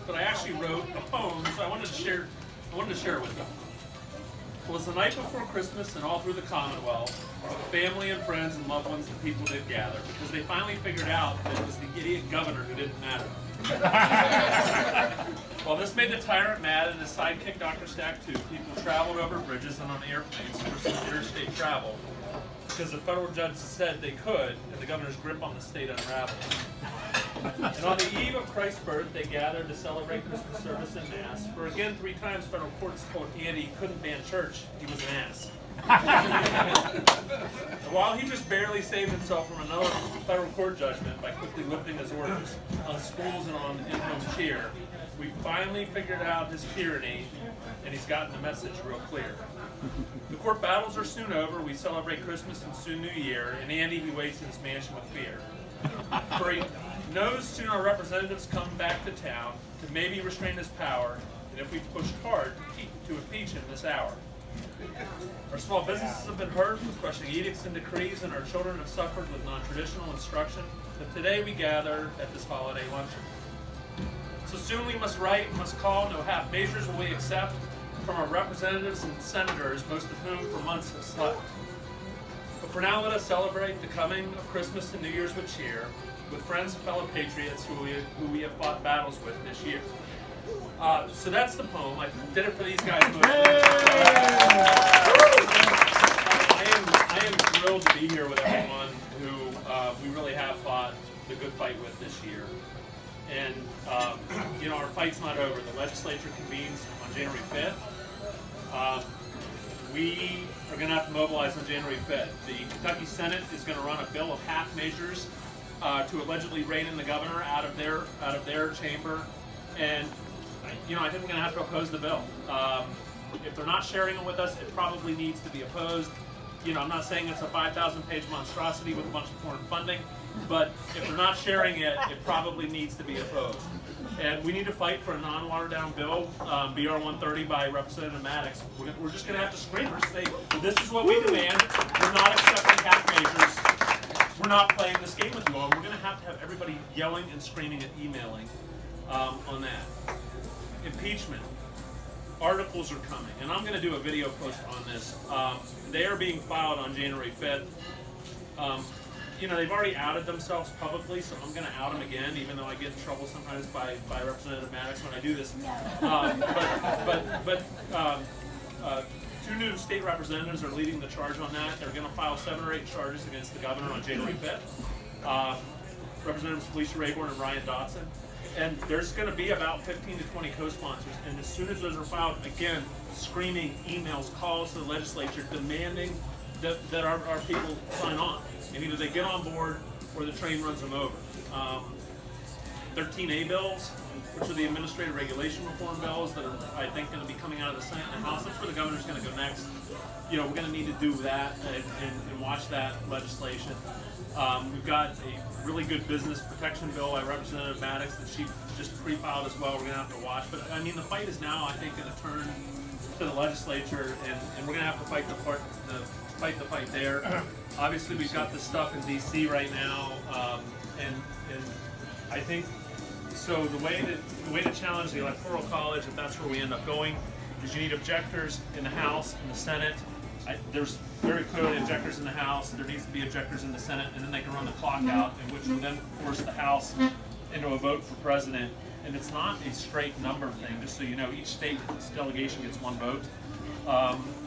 but I actually wrote a poem, so I wanted to share it with you. It was the night before Christmas, and all through the Commonwealth, family and friends and loved ones and people did gather, because they finally figured out that it was the idiot governor who didn't matter. Well, this made the tyrant mad, and his sidekick Dr. Stack too. People traveled over bridges and on airplanes for some interstate travel, because the federal judge said they could, and the governor's grip on the state unraveled. And on the eve of Christ's birth, they gathered to celebrate Christmas service and Mass. For again, 3 times federal courts told Andy he couldn't ban church, he was an ass. While he just barely saved himself from another federal court judgment by quickly lifting his orders on schools and on in-home cheer, we finally figured out his tyranny, and he's gotten the message real clear. The court battles are soon over, we celebrate Christmas and soon New Year, and Andy, he waits in his mansion with fear. For he knows soon our representatives come back to town to maybe restrain his power, and if we push hard to impeach him this hour. Our small businesses have been hurt with crushing edicts and decrees, and our children have suffered with non-traditional instruction. But today we gather at this holiday luncheon. So soon we must write, must call, no half measures will we accept from our representatives and senators, most of whom for months have slept. But for now, let us celebrate the coming of Christmas and New Year's with cheer, with friends and fellow patriots who we have fought battles with this year. So that's the poem. I did it for these guys. I am thrilled to be here with everyone who we really have fought the good fight with this year. And our fight's not over. The legislature convenes on January 5th. We are going to have to mobilize on January 5th. The Kentucky Senate is going to run a bill of half measures to allegedly rein in the governor out of their chamber, and I think we're going to have to oppose the bill. If they're not sharing it with us, it probably needs to be opposed. I'm not saying it's a 5,000-page monstrosity with a bunch of foreign funding, but if they're not sharing it, it probably needs to be opposed. And we need to fight for a non-watered-down bill, BR 130 by Representative Maddox. We're just going to have to scream and say, this is what we demand. We're not accepting half measures. We're not playing this game with you all. We're going to have everybody yelling and screaming and emailing on that. Impeachment. Articles are coming, and I'm going to do a video post on this. They are being filed on January 5th. They've already outed themselves publicly, so I'm going to out them again, even though I get in trouble sometimes by Representative Maddox when I do this. But 2 new state representatives are leading the charge on that. They're going to file 7 or 8 charges against the governor on January 5th. Representatives Felicia Rayburn and Ryan Dotson. And there's going to be about 15 to 20 co-sponsors. And as soon as those are filed, again, screaming emails, calls to the legislature demanding that our people sign on. And either they get on board or the train runs them over. 13A bills, which are the administrative regulation reform bills that are, I think, going to be coming out of the Senate and House. That's where the governor's going to go next. We're going to need to do that and watch that legislation. We've got a really good business protection bill by Representative Maddox that she just pre-filed as well. We're going to have to watch. But, the fight is now, I think, going to turn to the legislature, and we're going to have to fight the fight there. Obviously, we've got this stuff in D.C. right now, and I think so. The way to challenge the Electoral College, if that's where we end up going, is you need objectors in the House and the Senate. There's very clearly objectors in the House. There needs to be objectors in the Senate, and then they can run the clock out, in which will then force the House into a vote for president. And it's not a straight number thing, just so you know. Each state delegation gets 1 vote,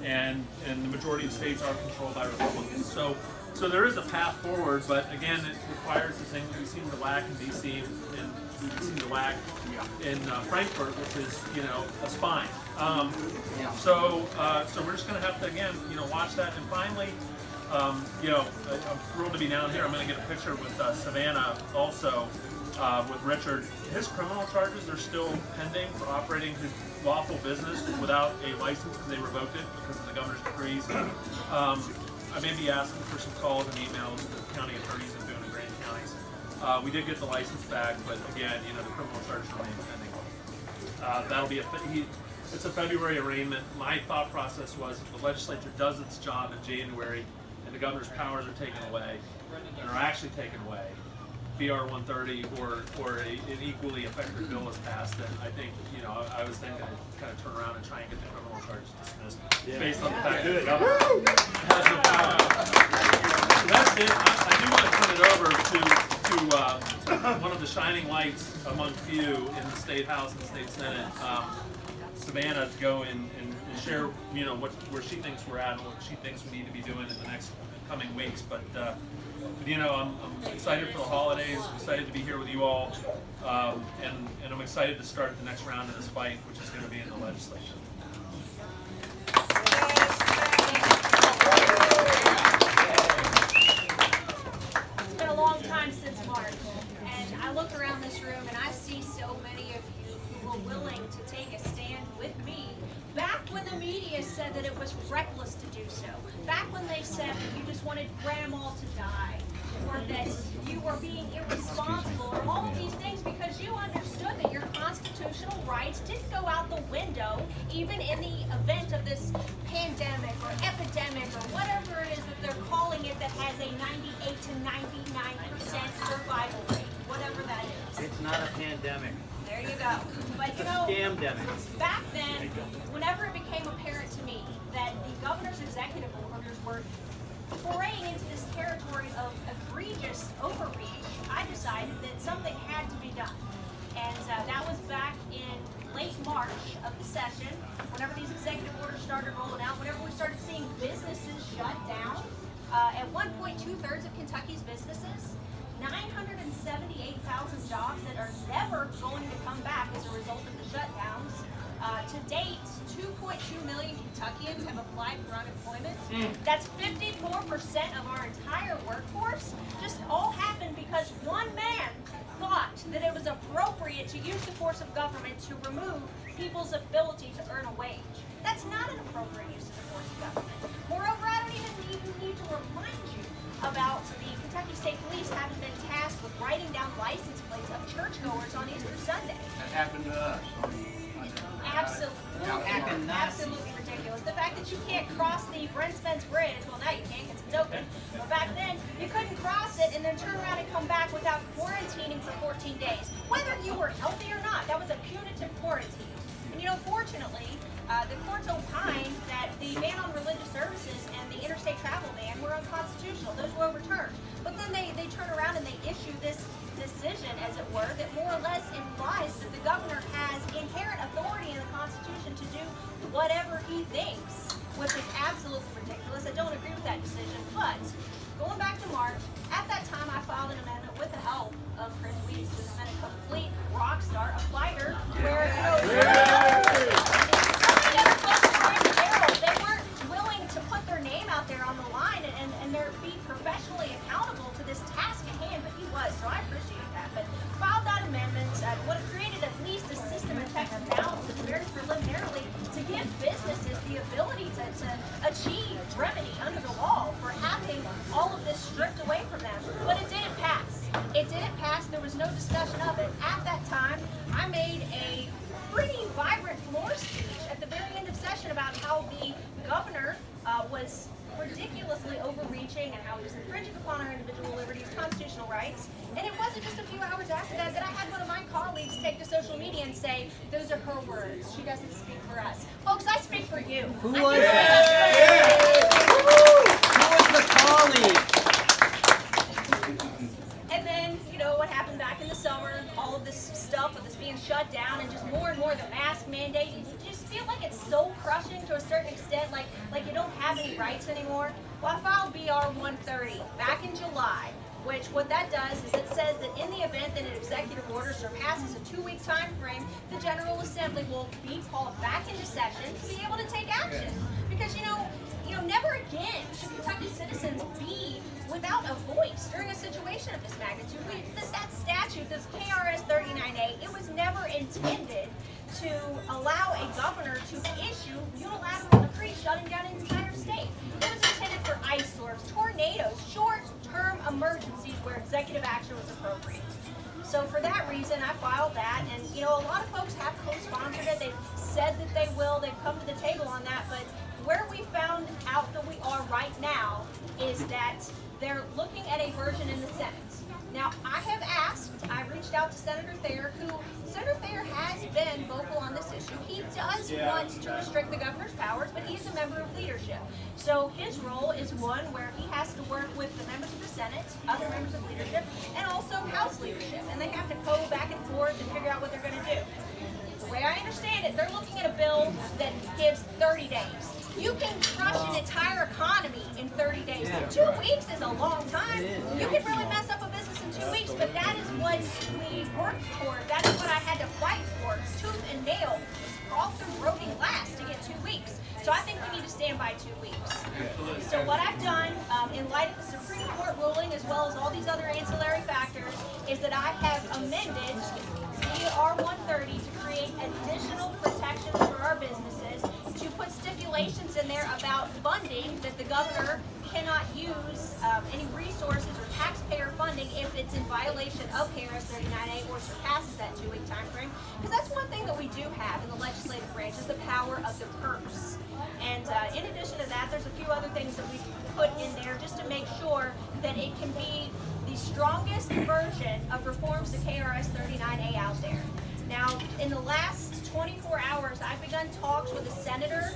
and the majority of states are controlled by Republicans. So there is a path forward, but again, it requires the thing that we seem to lack in D.C. and we seem to lack in Frankfurt, which is a spine. So we're just going to have to again watch that. And finally, I'm thrilled to be down here. I'm going to get a picture with Savannah also. With Richard, his criminal charges are still pending for operating his lawful business without a license because they revoked it because of the governor's decrees. I may be asking for some calls and emails to the county attorneys and doing in Grand counties. We did get the license back, but again, the criminal charges remain pending. That'll be it's a February arraignment. My thought process was if the legislature does its job in January and the governor's powers are taken away, and are actually taken away, BR 130 or an equally effective bill is passed, then I think, I was then going to kind of turn around and try and get the criminal charges dismissed based on the fact that the governor has the power. So that's it. I do want to turn it over to one of the shining lights among few in the State House and State Senate, Savannah, to go and share, where she thinks we're at and what she thinks we need to be doing in the next coming weeks. But I'm excited for the holidays. I'm excited to be here with you all, and I'm excited to start the next round of this fight, which is going to be in the legislature. It's been a long time since March, and I look around this room and I see so many of you who were willing to take a stand with me back when the media said that it was reckless to do so, back when they said that you just wanted grandma to die, or that you were being irresponsible, or all of these things, because you understood that your constitutional rights didn't go out the window, even in the event of this pandemic or epidemic or whatever it is that they're calling it, that has a 98 to 99% survival rate, whatever that is. It's not a pandemic. There you go. But Scamdemic. back then, whenever it became apparent to me that the governor's executive orders were foraying into this territory of egregious overreach, I decided that something had to be done. And that was back in late March of the session, whenever these executive orders started rolling out, whenever we started seeing businesses shut down. At one point, 2/3 of Kentucky's businesses, 978,000 jobs that are never going to come back as a result of the shutdowns. To date, 2.2 million Kentuckians have applied for unemployment. That's 54% of our entire workforce. Just all happened because one man thought that it was appropriate to use the force of government to remove people's ability to earn a wage. That's not an appropriate use of the force of government. Moreover, I don't even need to remind you about the Kentucky State Police having been tasked with writing down license plates of churchgoers on Easter Sunday. That happened to us. Absolutely ridiculous. The fact that you can't cross the Brent Spence Bridge, well, now you can because it's open, but back then you couldn't cross it and then turn around and come back without quarantining for 14 days. Whether you were healthy or not, that was a punitive quarantine. And fortunately, the courts opined that the ban on religious services and the interstate travel ban were unconstitutional. Those were overturned. But then they turn around and they issue this decision, as it were, that more or less implies that the governor has inherent authority in the Constitution to do whatever he thinks, which is absolutely ridiculous. I don't agree with that decision. But going back to March, at that time I filed an amendment with the help of Chris Wiest, who's been a complete rock star, a fighter, where they weren't willing to put their name out there on the line and they're being professionally accountable to this task at hand, but he was, so I appreciate that. But filed that amendment, would have created at least a system of checks and balances, very preliminarily, to give businesses the ability to achieve remedy under the law for having all of this stripped away from them. But it didn't pass. It didn't pass. There was no discussion of it. At that time, I made a pretty vibrant floor speech at the very end of session about how the governor was ridiculously overreaching and how he was infringing upon our individual liberties, constitutional rights. And it wasn't just a few hours after that I had one of my colleagues take to social media and say, those are her words. She doesn't speak for us. Folks, I speak for you. Who was that? Who was the colleague? And then, what happened back in the summer, all of this stuff with us being shut down and just more and more the mask mandate, you just feel like it's soul crushing to a certain extent, like you don't have any rights anymore. Well, I filed BR 130 back in July, which what that does is it says that in the event that an executive order surpasses a 2-week time frame, the General Assembly will be called back into session to be able to take action. Because, never again should Kentucky citizens be without a voice during a situation of this magnitude. That statute, this KRS 39A, it was never intended to allow a governor to issue unilateral decrees shutting down an entire state. It was intended for ice storms, tornadoes, short-term emergencies where executive action was appropriate. So for that reason, I filed that, and a lot of folks have co-sponsored it. They've said that they will. They've come to the table on that, but where we found out that we are right now is that they're looking at a version in the Senate Now, I reached out to Senator Thayer, Senator Thayer has been vocal on this issue. He does want to restrict the governor's powers, but he's a member of leadership. So his role is one where he has to work with the members of the Senate, other members of leadership, and also House leadership. And they have to go back and forth and figure out what they're going to do. The way I understand it, they're looking at a bill that gives 30 days. You can crush an entire economy in 30 days. 2 weeks is a long time. You can really mess up a business in 2 weeks, but that is what we worked for. That is what I had to fight for, tooth and nail, off the broken glass to get 2 weeks. So I think we need to stand by 2 weeks. So what I've done, in light of the Supreme Court ruling, as well as all these other ancillary factors, is that I have amended BR 130 to create additional protections for our businesses, to put stipulations in there about funding, that the governor cannot use any resources or taxpayer funding if it's in violation of KRS 39A or surpasses that 2-week time frame. Because that's one thing that we do have in the legislative branch, is the power of the purse. And in addition to that, there's a few other things that we put in there just to make sure that it can be the strongest version of reforms to KRS 39A out there. Now, in the last 24 hours, I've begun talks with a senator,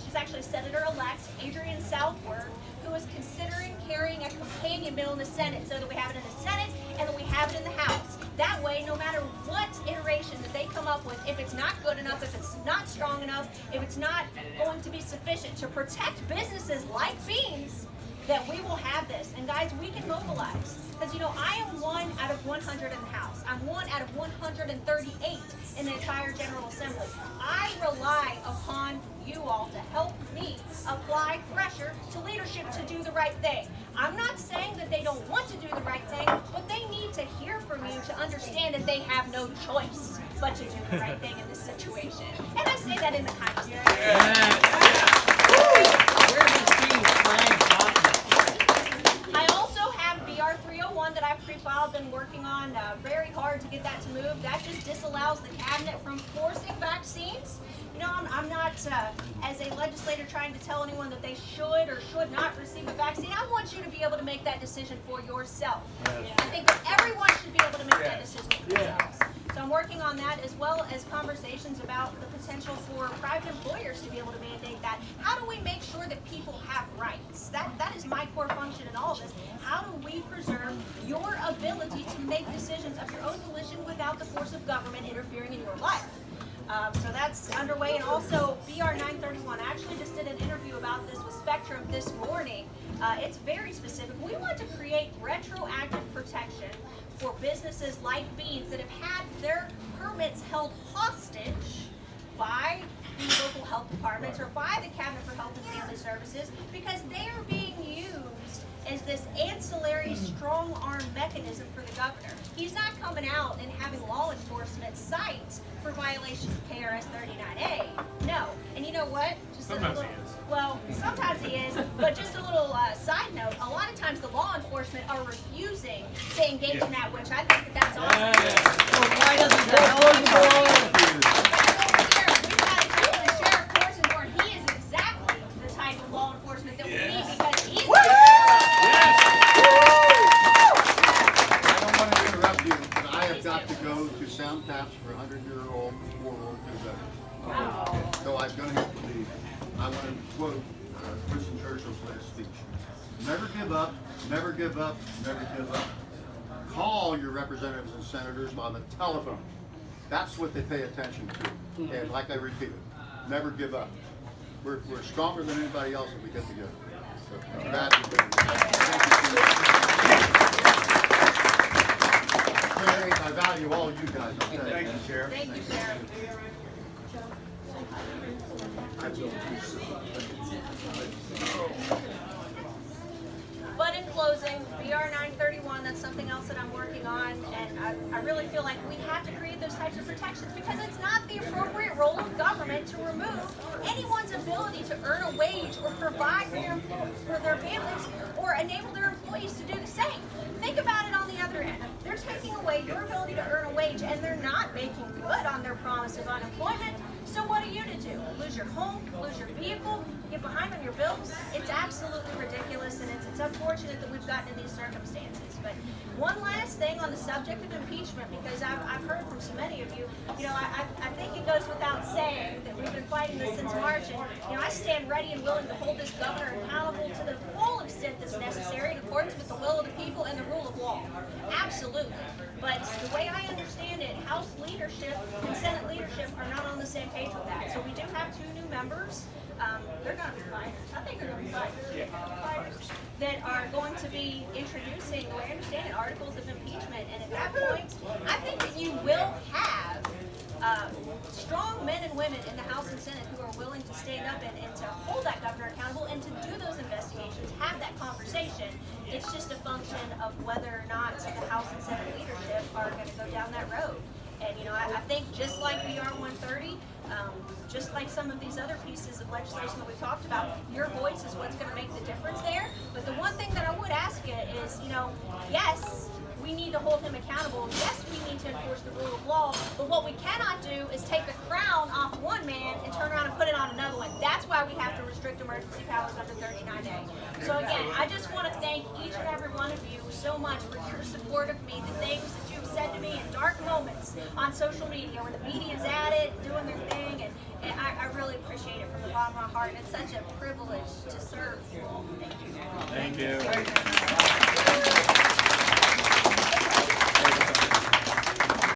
she's actually Senator-elect, Adrienne Southworth, who is considering carrying a companion bill in the Senate, so that we have it in the Senate and that we have it in the House. That way, no matter what iteration that they come up with, if it's not good enough, if it's not strong enough, if it's not going to be sufficient to protect businesses like Beans, that we will have this. And guys, we can mobilize. Because, you know, I am 1 out of 100 in the House. I'm 1 out of 138 in the entire General Assembly. I rely upon you all to help me apply pressure to leadership to do the right thing. I'm not saying that they don't want to do the right thing, but they need to hear from you to understand that they have no choice but to do the right thing in this situation. And I say that in the kindest way. I also have BR 301 that I've pre-filed, been working on very hard to get that to move. That just disallows the cabinet from forcing vaccines. You know, I'm not, as a legislator, trying to tell anyone that they should or should not receive a vaccine. I want you to be able to make that decision for yourself. I think that everyone should be able to make that decision for themselves. So I'm working on that, as well as conversations about the potential for private employers to be able to mandate that. How do we make sure that people have rights? That is my core function in all of this. How do we preserve your ability to make decisions of your own volition without the force of government interfering in your life? So that's underway. And also BR 931. I actually just did an interview about this with Spectrum this morning. It's very specific. We want to create retroactive protection for businesses like Beans that have had their permits held hostage by the local health departments or by the Cabinet for Health and Family Services, because they are being used as this ancillary strong arm mechanism for the governor. He's not coming out and having law enforcement cite for violations of KRS 39A. No. And you know what? Sometimes he is. Well, sometimes he is, but just a little side note, a lot of times the law enforcement are refusing to engage in that, which I think that's awesome. So why doesn't the health department? He is exactly the type of law enforcement that we need, because he's I don't want to interrupt you, but I have got to go to sound taps for 100-year-old World War II veterans. So I'm going to have to leave. I want to quote Winston Churchill's last speech. Never give up, never give up, never give up. Call your representatives and senators on the telephone. That's what they pay attention to. And like I repeated, never give up. We're stronger than anybody else if we get together. So, I value all you guys. Thank you, Sheriff. Thank you, Sheriff. But in closing, BR 931, that's something else that I'm working on, and I really feel like we have to create those types of protections, because it's not the appropriate role of government to remove anyone's ability to earn a wage or provide for their families or enable their employees to do the same. Think about it on the other end. They're taking away your ability to earn a wage, and they're not making good on their promise of unemployment. So what are you to do? Lose your home, lose your vehicle, get behind on your bills? It's absolutely ridiculous, and it's unfortunate that we've gotten in these circumstances. But one last thing on the subject of impeachment, because I've heard from so many of you, I think it goes without saying that we've been fighting this since March, and I stand ready and willing to hold this governor accountable to the full extent that's necessary in accordance with the will of the people and the rule of law. Absolutely. But the way I understand it, House leadership and Senate leadership are not on the same page with that. So we do have 2 new members. They're going to be fighters. I think they're going to be fighters. That are going to be introducing, the way I understand it, articles of impeachment. And at that point, I think that you will have strong men and women in the House and Senate who are willing to stand up and to hold that governor accountable and to do those investigations, have that conversation. It's just a function of whether or not the House and Senate leadership are going to go down that road. And I think just like VR 130, just like some of these other pieces of legislation that we talked about, your voice is what's going to make the difference there. But the one thing that I would ask you is, yes, we need to hold him accountable. Yes, we need to enforce the rule of law. But what we cannot do is take the crown off one man and turn around and put it on another one. That's why we have to restrict emergency powers under 39 days. So again, I just want to thank each and every one of you so much for your support of me, the things that you've said to me in dark moments on social media where the media's at it, doing their thing, and I really appreciate it from the bottom of my heart. It's such a privilege to serve you all. Thank you. Thank you.